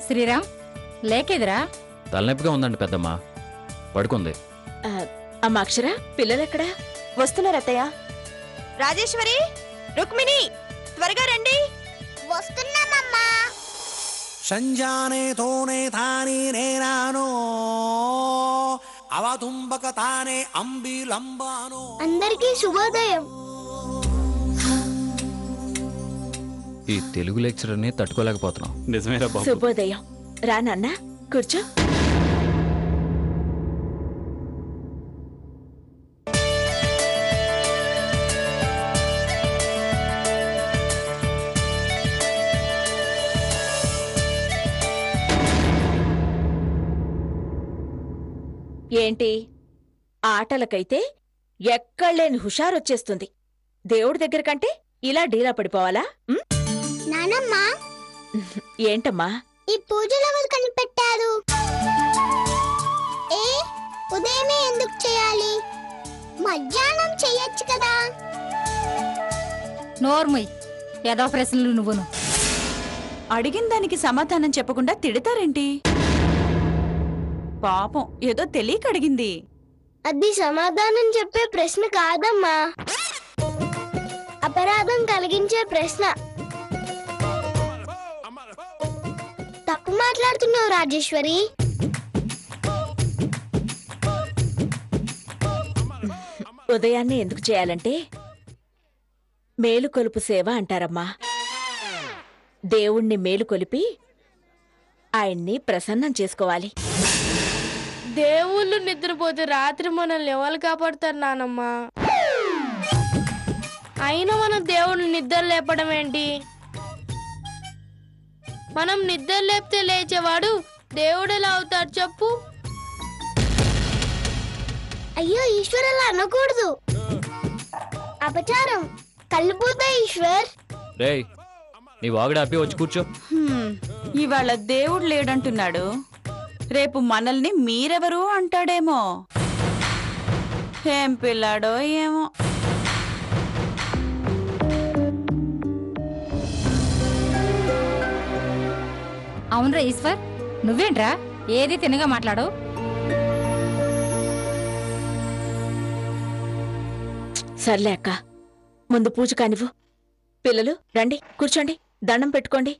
శ్రీరామ్ లేకేదిరా? తలనొప్పిగా ఉందండి పెద్దమ్మ, పడుకుంది. అమ్మ అక్షర, పిల్లలెక్కడా? వస్తున్నారు అత్తయ్య. రాజేశ్వరి, రుక్మిణి, త్వరగా రండి. వస్తున్నామమ్మా. సంజానే తోనే తాని నేనానో అవతుంబక తానే అంబిలంబానో. అందరికీ శుభోదయం. ఈ తెలుగు లెక్చరర్ని తట్టుకోలేకపోతున్నాం. నిజమేరా బాబు. శుభోదయం. రా నాన్న, కూర్చో. ఏంటి ఆటలకైతే ఎక్కడలేని హుషారొచ్చేస్తుంది. దేవుడి దగ్గర కంటే ఇలా డీలా పడిపోవాలా? నానమ్మా, ఏంటమ్మా ఈ పూజలు ఎవరు కనిపెట్టారు? ఉదయమే ఎందుకు చేయాలి? మధ్యాహ్నం చెయ్యొచ్చు కదా. నోర్మయ్, ఏదో ప్రశ్నలు నువ్వును. అడిగిన దానికి సమాధానం చెప్పకుండా తిడతారేంటి? పాపం ఏదో తెలియక అడిగింది. అది సమాధానం చెప్పే ప్రశ్న కాదమ్మా, అపరాధం కలిగించే ప్రశ్న. తప్పు మాట్లాడుతున్నావు రాజేశ్వరి. ఉదయాన్నే ఎందుకు చేయాలంటే మేలుకొలుపు సేవ అంటారమ్మా. దేవుణ్ణి మేలుకొలిపి ఆయన్ని ప్రసన్నం చేసుకోవాలి. దేవుళ్ళు నిద్రపోతే రాత్రి మనల్ని ఎవరు కాపాడుతారు నానమ్మా? అయినా మనం దేవుడిని నిద్ర లేపడం ఏంటి? మనం నిద్ర లేపితే లేచేవాడు దేవుడు ఎలా అవుతాడు చెప్పు? అయ్యో ఈశ్వర్, అలా అనకూడదు. అపచారం. కళ్ళు పోతాయి ఈశ్వర్. రేయ్, నీ వాగుడాపి వచ్చి కూర్చో. ఇవాళ దేవుడు లేడంటున్నాడు, రేపు మనల్ని మీరెవరు అంటాడేమో. ఏం పిల్లాడో ఏమో. అవునరా ఈశ్వర్, నువ్వేంట్రా ఏది తినగా మాట్లాడు? సర్లే అక్క, ముందు పూజ కానివ్వు. పిల్లలు రండి, కూర్చోండి, దండం పెట్టుకోండి.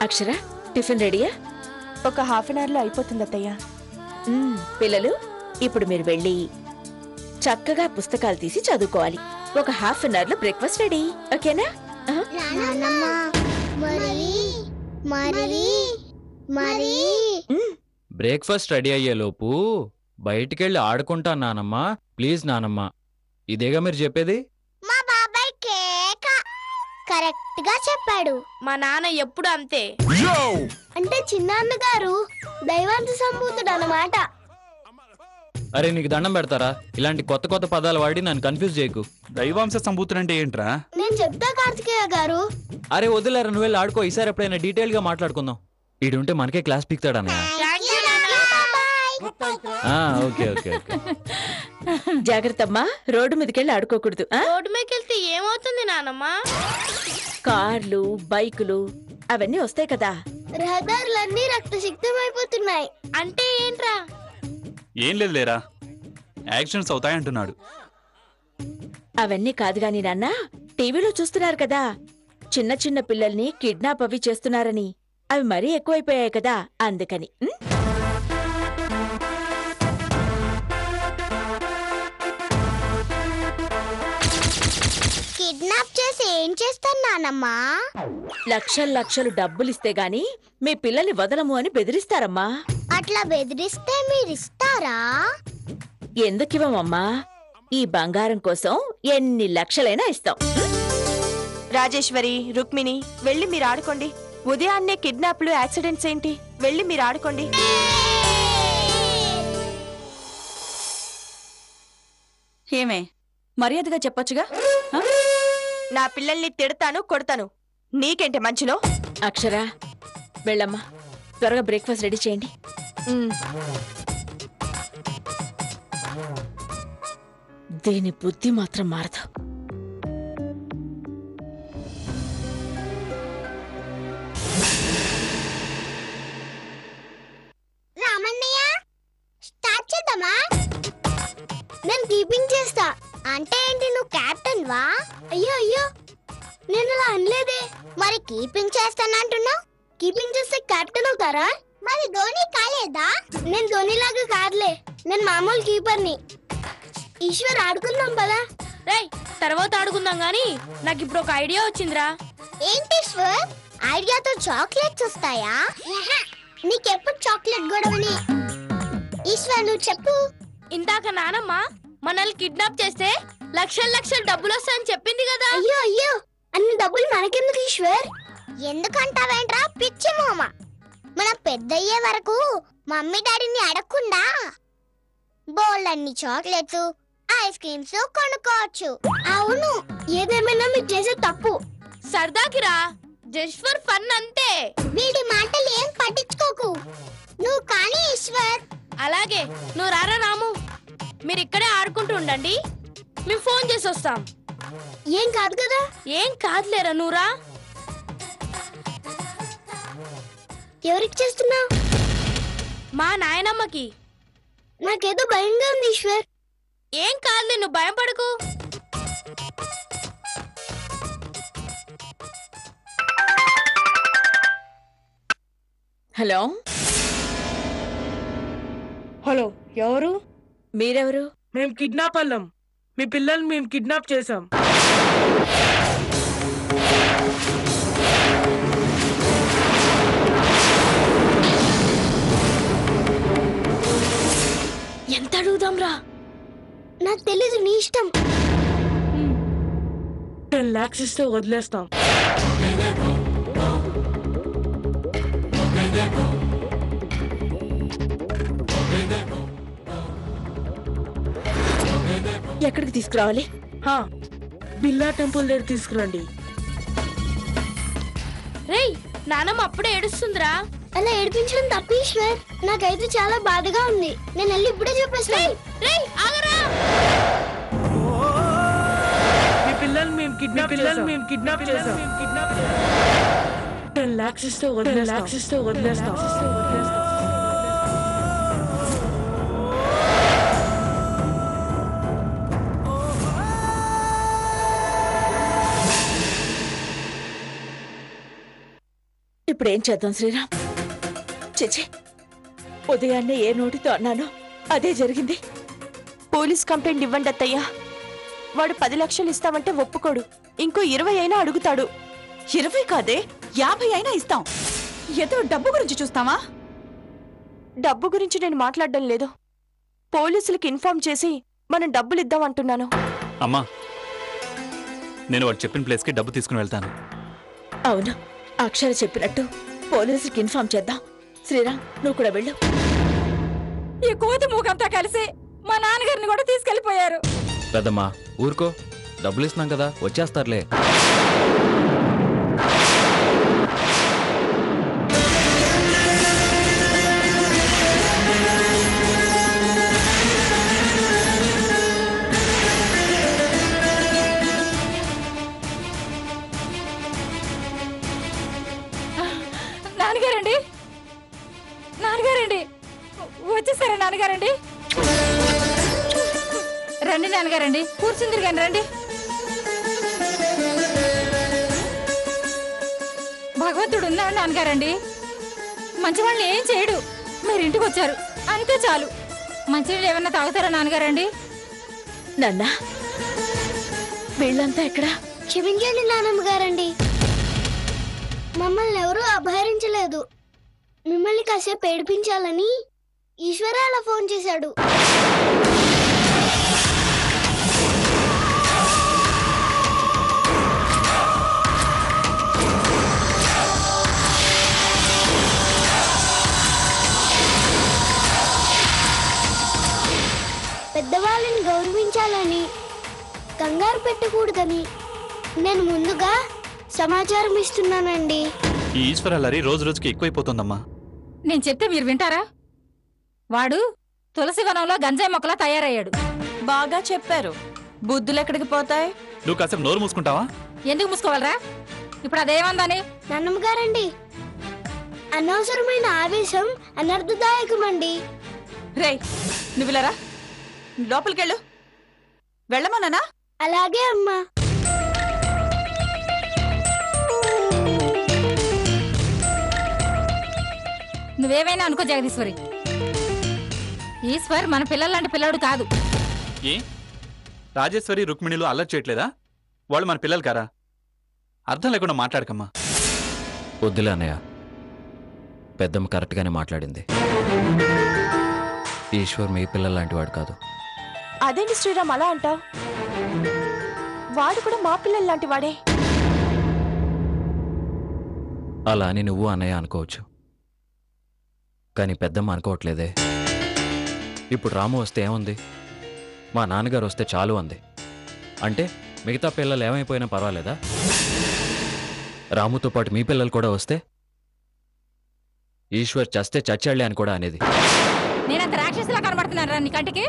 అక్షర, టిఫిన్ రెడీయా? ఒక హాఫ్ అన్ అవర్లో అయిపోతుంది అత్తయ్య. పిల్లలు, ఇప్పుడు మీరు వెళ్ళి చక్కగా పుస్తకాలు తీసి చదువుకోవాలి. ఒక హాఫ్ అన్ అవర్లో బ్రేక్ఫాస్ట్ రెడీ, ఓకేనా? బ్రేక్ఫాస్ట్ రెడీ అయ్యేలోపు బయటికెళ్ళి ఆడుకుంటా నానమ్మా. ప్లీజ్ నానమ్మా, ఇదేగా మీరు చెప్పేది? మా బాబాయ్ కేక కరెక్ట్ గా చెప్పాడు. మా నాన్న ఎప్పుడు అంతే. అంటే చిన్నాన్నగారు దైవాంశ సంభూతుడు అన్నమాట. అరే, నీకు దండం పెడతారా? ఇలాంటి కొత్త కొత్త పదాలు వాడి నన్ను కన్ఫ్యూజ్ చేయకు. దైవాంశ సంభూతుడు అంటే ఏంట్రా? నేను చెప్తా కార్తికేయ గారు. అరే వదిలేరా, నువ్వు వెళ్ళి ఆడుకో. ఈసారి ఎప్పుడైనా డీటెయిల్ గా మాట్లాడుకుందాం. ఈడుంటే మనకే క్లాస్ పీక్తాడన్నయ్య. Okay okay okay. జాగ్రత్తమ్మా, రోడ్డు మీదకెళ్ళి ఆడుకోకూడదు. రోడ్డు మీదకెళ్తే ఏమవుతుంది నానమ్మా? కార్లు, బైకులు అవన్నీ వస్తాయి కదా. రహదారులన్నీ రక్తసిక్తమైపోతున్నాయి. అంటే ఏంట్రా? ఏం లేదు లేరా, యాక్సిడెంట్స్ అవుతాయంటున్నాడు. అవన్నీ కాదు గాని నాన్న, టీవీలో చూస్తున్నారు కదా, చిన్న చిన్న పిల్లల్ని కిడ్నాప్ అవి చేస్తున్నారని. అవి మరీ ఎక్కువైపోయాయి కదా అందుకని. కిడ్నాప్ చేసి ఏం చేస్తాను నానమ్మా? లక్షలు డబ్బులిస్తే గాని మీ పిల్లల్ని వదలము అని బెదిరిస్తారమ్మా. అట్లా బెదిరిస్తే మీరిస్తారా? ఎందుకివ్వమమ్మా? ఈ బంగారం కోసం ఎన్ని లక్షలైనా ఇస్తాం. రాజేశ్వరి, రుక్మిణి వెళ్ళి మీరు ఆడుకోండి. ఉదయాన్నే కిడ్నాప్లు, యాక్సిడెంట్స్ ఏంటి? వెళ్ళి మీరు ఆడుకోండి. ఏమే, మర్యాదగా చెప్పొచ్చుగా? నా పిల్లల్ని తిడతాను, కొడతాను. నీకేంటి మంచిలో? అక్షరా, వెళ్ళమ్మా, త్వరగా బ్రేక్ఫాస్ట్ రెడీ చేయండి. దీని బుద్ధి మాత్రం మారదు. రామన్నయ్య, స్టార్ట్ చేద్దామా? నేను కీపింగ్ చేస్తా. అంటే ఏంటి, నువ్వు కెప్టెన్ వా? అయ్యో నేను అలా అనలేదే. మరి కీపింగ్ చేస్తానంటున్నావు. కీపింగ్ చేస్తే కెప్టెన్ అవుతారా? మరి ధోని కాలేదా? నేను ధోనిలాగా కాదులే, నేను మామూలు కీపర్ని. ఈశ్వర్, ఆడుకుందాం పదా. రేయ్, తర్వాత ఆడుకుందాం గాని నాకు ఇప్పుడు ఒక ఐడియా వచ్చిందిరా. ఏంటి ఈశ్వర్, ఐడియాతో చాక్లెట్స్ వస్తాయా? నీకెప్పుడు చాక్లెట్ గొడవని? ఈశ్వర్, నువ్వు చెప్పు. ఇందాక నానమ్మ మనల్ని కిడ్నాప్ చేస్తే లక్షలు డబ్బులు వస్తాయని చెప్పింది కదా. అయ్యో అన్ని డబ్బులు మనకెందుకు ఈశ్వర్? ఎందుకంటావేంట్రా పిచ్చి మామ? మనం పెద్దయ్యే వరకు మమ్మీ డాడీని అడగకుండా బోల్డ్ అన్ని చాక్లెట్స్, ఐస్ క్రీమ్స్ కొనుక్కోవచ్చు. అవును, ఏదేమైనా మీరు చేసే తప్పు. సరదాకిరా, జస్ట్ ఫర్ ఫన్ అంతే. వీడి మాటలు ఏం పట్టించుకోకు నువ్వు. కానీ ఈశ్వర్. అలాగే, నువ్వు రారా రాము. మీరు ఇక్కడే ఆడుకుంటూ ఉండండి, మేము ఫోన్ చేసి వస్తాం. ఏం కాదు కదా? ఏం కాదులేరా, నువ్వురా. ఎవరికి చేస్తున్నావు? మా నాయనమ్మకి. నాకేదో భయంగా ఉంది ఈశ్వర్. ఏం కాదులే, నువ్వు భయం పడకు. హలో హలో, ఎవరు? మీరెవరు? మేము కిడ్నాప్ అల్లం. మీ పిల్లల్ని మేము కిడ్నాప్ చేశాం. ఎంత అడుగుదాం రా? నాకు తెలీదు, నీ ఇష్టం. 10 lakhs ఇస్తే వదిలేస్తాం. ఎక్కడికి తీసుకురావాలి? బిర్లా టెంపుల్ దగ్గర తీసుకురండి. రేయ్, నానమ్మ అప్పుడే ఏడుస్తుందిరా. అలా ఏడిపించడం తప్పు ఈశ్వర్. నాకైతే చాలా బాధగా ఉంది. నేను వెళ్ళి ఇప్పుడే చెప్పేస్తాను. రేయ్, ఆగరా. మీ పిల్లల్ని మేము కిడ్నాప్ చేశాం. 10 lakhs ఇస్తే వదిలేస్తాం. ఇప్పుడు ఏం చేద్దాం శ్రీరామ్? చిచి, ఉదయాన్నే ఏ నోటితో అన్నానో అదే జరిగింది. పోలీస్ కంప్లైంట్ ఇవ్వండి అత్తయ్య. వాడు 10 లక్షలు ఇస్తామంటే ఒప్పుకోడు. ఇంకో 20 అయినా అడుగుతాడు. 20 కాదే, 50 అయినా ఇస్తాం. ఏదో డబ్బు గురించి చూస్తావా? డబ్బు గురించి నేను మాట్లాడడం లేదు. పోలీసులకు ఇన్ఫార్మ్ చేసి మనం డబ్బులు ఇద్దాం అంటున్నాను. అమ్మా, నేను వాడు చెప్పిన ప్లేస్కి డబ్బు తీసుకుని వెళ్తాను. అవును, అక్షర చెప్పినట్టు పోలీసులకు ఇన్ఫార్మ్ చేద్దాం. శ్రీరామ్, నువ్వు కూడా వెళ్ళు. ఈ కోతి మూకంతా కలిసి మా నాన్నగారిని కూడా తీసుకెళ్లిపోయారు. పెద్దమ్మా ఊరుకో, డబ్బులు ఇస్తున్నాం కదా, వచ్చేస్తారులే. నాన్నగారండి, వచ్చేసారా నాన్నగారండి? రండి నాన్నగారండి, కూర్చుందిరు కానీ రండి. భగవంతుడు ఉన్నాడు నాన్నగారండి. మంచి వాళ్ళని ఏం చేయడు. మీరు ఇంటికి వచ్చారు అంతే చాలు. మంచినీళ్ళు ఏమన్నా తాగుతారా నాన్నగారండి? నాన్నా వీళ్ళంతా ఎక్కడా? క్షమించండి నానమ్మ గారండి, మమ్మల్ని ఎవరూ అపహరించలేదు. మిమ్మల్ని కాసేపు ఏడిపించాలని ఈశ్వర అలా ఫోన్ చేశాడు. పెద్దవాళ్ళని గౌరవించాలని, కంగారు పెట్టకూడదని నేను ముందుగా సమాచారం ఇస్తున్నానండి. ఈ ఈశ్వరాలరి రోజు రోజుకి ఎక్కువైపోతుందమ్మా. నేను చెప్తే మీరు వింటారా? వాడు తులసి వనంలో గంజాయి మొక్కలా తయారయ్యాడు. బాగా చెప్పారు. బుద్ధులు ఎక్కడికి పోతాయి? నువ్వు కాసేపు నోరు మూసుకుంటావా? ఎందుకు మూసుకోవాలరా? ఇప్పుడు అదేమందని? నాన్నమ్మ గారండి, అనవసరమైన ఆవేశం అనర్థదాయకమండి. రేయ్ నువ్వులరా, లోపలికెళ్ళు. వెళ్ళమన్నానా? అలాగే అమ్మా. నువ్వేమైనా అనుకో జగదీశ్వరి, ఈశ్వర్ మన పిల్లలాంటి పిల్లాడు కాదు. ఏ రాజేశ్వరి రుక్మిణిలు అల్లరి చేయట్లేదా? వాళ్ళు మన పిల్లలు కారా? అర్థం లేకుండా మాట్లాడకమ్మా. వద్దులే అన్నయ్య, పెద్దమ్మ కరెక్ట్గానే మాట్లాడింది. ఈశ్వర్ మీ పిల్లల లాంటి వాడు కాదు. అదేంటి శ్రీరామ్ అలా అంటావు? వాడు కూడా మా పిల్లలు లాంటి వాడే. అలా అని నువ్వు అన్నయ్య అనుకోవచ్చు, కానీ పెద్దమ్మ అనుకోవట్లేదే. ఇప్పుడు రాము వస్తే ఏముంది? మా నాన్నగారు వస్తే చాలు అంది. అంటే మిగతా పిల్లలు ఏమైపోయినా పర్వాలేదా? రాముతో పాటు మీ పిల్లలు కూడా వస్తే ఈశ్వర్ చస్తే చచ్చాళ్లే అని కూడా అనేది. నేనంత రాక్షసులా కనబడుతున్నారా నీ కంటికి?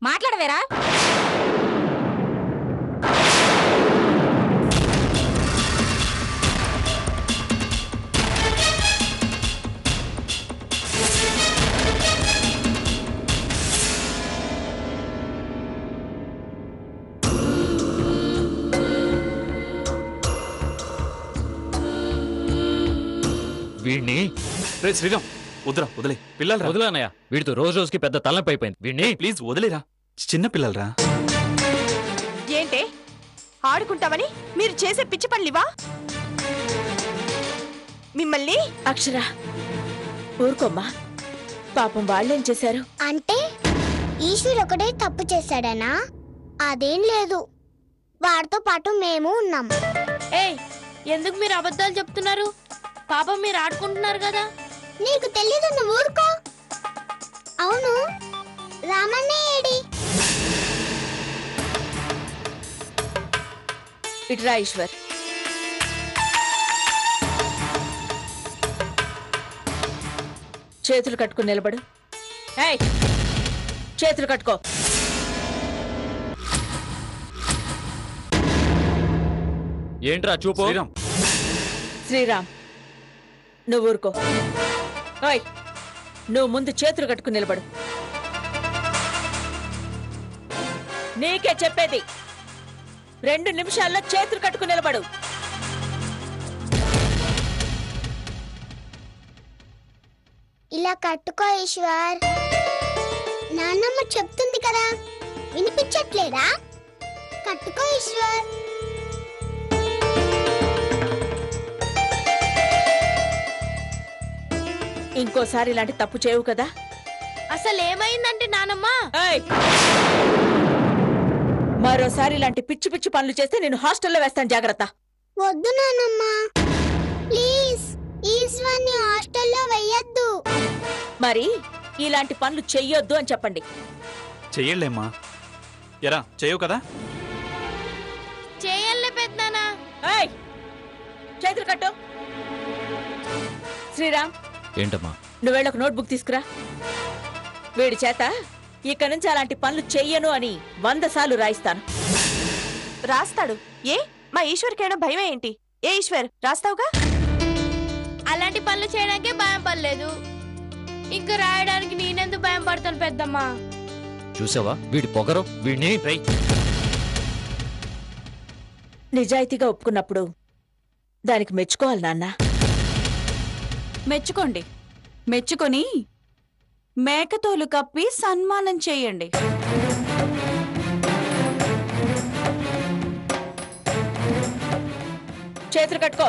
మాట్లాడవేరా? వీడిని రే శ్రీరామ్, వద్దురా, వదిలే. పిల్లలు వదిలేనయ్య, వీడితో రోజు రోజుకి పెద్ద తలనొప్పి అయిపోయింది. వీడిని ప్లీజ్ వదిలేరా, చిన్న పిల్లలరా. ఏంటే ఆడుకుంటామని మీరు చేసే పిచ్చి పనులివా? మిమ్మల్ని అక్షర ఊరుకోమ్మా, పాపం వాళ్ళేం చేశారు? అంటే ఈశ్వర్ ఒకటే తప్పు చేశాడనా? అదేం లేదు, వాడితో పాటు మేము ఉన్నాం. ఏయ్ ఎందుకు మీరు అబద్ధాలు చెప్తున్నారు? పాపం మీరు ఆడుకుంటున్నారు కదా. నీకు తెలీదు, నువ్వు ఊరుకో. అవును, రామన్నే ఏడి? ఇట్రా ఈశ్వర్. చేతులు కట్టుకుని నిలబడు. ఏయ్ చేతులు కట్టుకో. ఏంట్రా చూపు? శ్రీరామ్, శ్రీరామ్ నువ్వు ఊరుకో. ఓయ్ నువ్వు ముందు చేతులు కట్టుకుని నిలబడు. నీకే చెప్పేది, 2 నిమిషాల్లో చేతులు కట్టుకుని నిలబడు. ఇలా కట్టుకో ఈశ్వర్. నాన్నమ్మ చెప్తుంది కదా, వినిపించట్లేదా? కట్టుకో ఈశ్వర్. ఇంకోసారి ఇలాంటి తప్పు చేయవు కదా? అసలు ఏమైందంటే నానమ్మ, ఏయ్! మరోసారి ఇలాంటి పిచ్చి పిచ్చి పనులు చేస్తే నేను హాస్టల్లో వేస్తాను, జాగ్రత్త. వద్దు నాన్నమ్మ, ప్లీజ్ ఈశ్వర్ని హాస్టల్లో వెయ్యొద్దు. మరి ఇలాంటి పనులు చెయ్యొద్దు అని చెప్పండి. చెయ్యలేమ్మా. ఎరా చేయవు కదా? చేయలే పెద్దనా. ఏయ్ చేతులు కట్టు. శ్రీరామ్ ఏంటమ్మా? నువ్వు వెళ్ళొక నోట్బుక్ తీసుకురా. వీడి చేత ఇక నుంచి అలాంటి పనులు చెయ్యను అని 100 సార్లు రాయిస్తాను. రాస్తాడు. ఏ మా ఈశ్వర్కైనా భయమే ఏంటి? ఏ ఈశ్వర్, రాస్తావుగా? అలాంటి పనులు చేయడానికే భయం పడలేదు, ఇంకా రాయడానికి నేనెందుకు భయం పడతాను పెద్దమ్మా? చూసావా వీడి పొగరు? వీడిని నిజాయితీగా ఒప్పుకున్నప్పుడు దానికి మెచ్చుకోవాలి నాన్న. మెచ్చుకోండి, మెచ్చుకొని మేకతోలు కప్పి సన్మానం చేయండి. చేతులు కట్టుకో.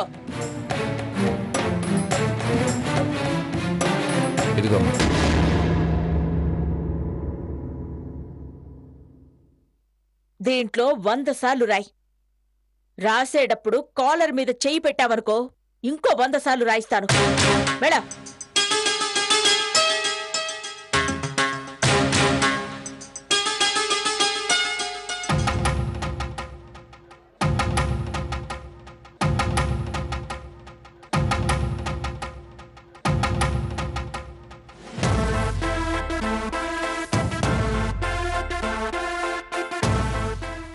ఇదిగో దీంట్లో 100 సార్లు రాయి. రాసేటప్పుడు కాలర్ మీద చెయ్యి పెట్టావనుకో ఇంకో 100 సార్లు రాయిస్తాను. మేడం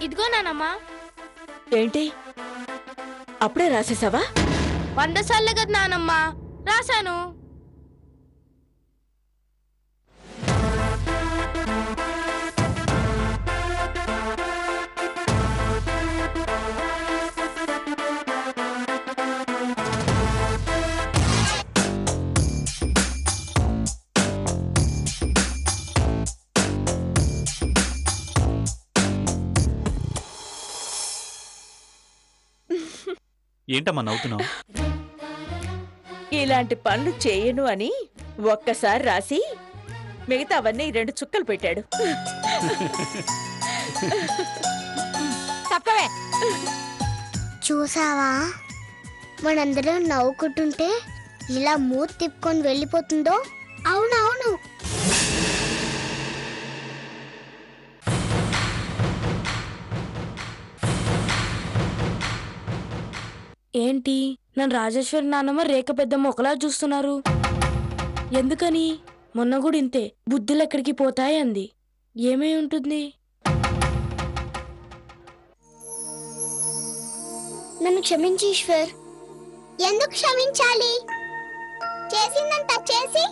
ఇదిగో నానమ్మా. ఏంటి అప్పుడే రాసేసావా? 100 సార్లు కదా నానమ్మా రాశాను. ఏంటమ్మా నవ్వుతున్నావు? ఇలాంటి పనులు చేయను అని ఒక్కసారి రాసి మిగతావన్నీ 2 చుక్కలు పెట్టాడు. తప్పవే. చూసావా మనందరం నవ్వుకుంటుంటే ఇలా మూతి తిప్పుకొని వెళ్ళిపోతుందో? అవునవును. ఏంటి నన్ను రాజేశ్వరి నాన్నమ్మ రేఖ పెద్దమ్మ ఒకలా చూస్తున్నారు? ఎందుకని? మొన్న కూడా ఇంతే, బుద్ధులు ఎక్కడికి పోతాయి అంది. ఏమై ఉంటుంది? నన్ను క్షమించు ఈశ్వర్. ఎందుకు క్షమించాలి? చేసిందంతా చేసి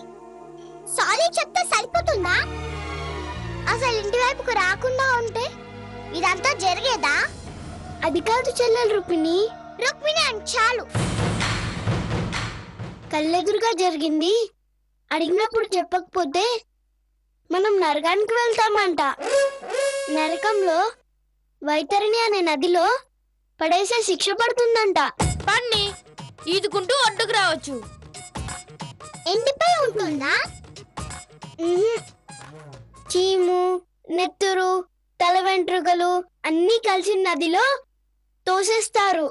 సారీ చెప్తే సరిపోతుందా? అసలు ఇంటి వైపుకు రాకుండా ఉంటే ఇదంతా జరిగేదా? అది కాదు చెల్లెలు రుక్మిణి. రుక్మిణి అని చాలు. కళ్ళెదురుగా జరిగింది అడిగినప్పుడు చెప్పకపోతే మనం నరకానికి వెళ్తామంట. నరకంలో వైతరిణి అనే నదిలో పడేసే శిక్ష పడుతుందంట. పన్ని ఈదుకుంటూ ఒడ్డుకు రావచ్చు. ఎండిపై ఉంటుందా? చీము, నెత్తురు, తల వెంట్రుకలు అన్నీ కలిసి నదిలో తోసేస్తారు.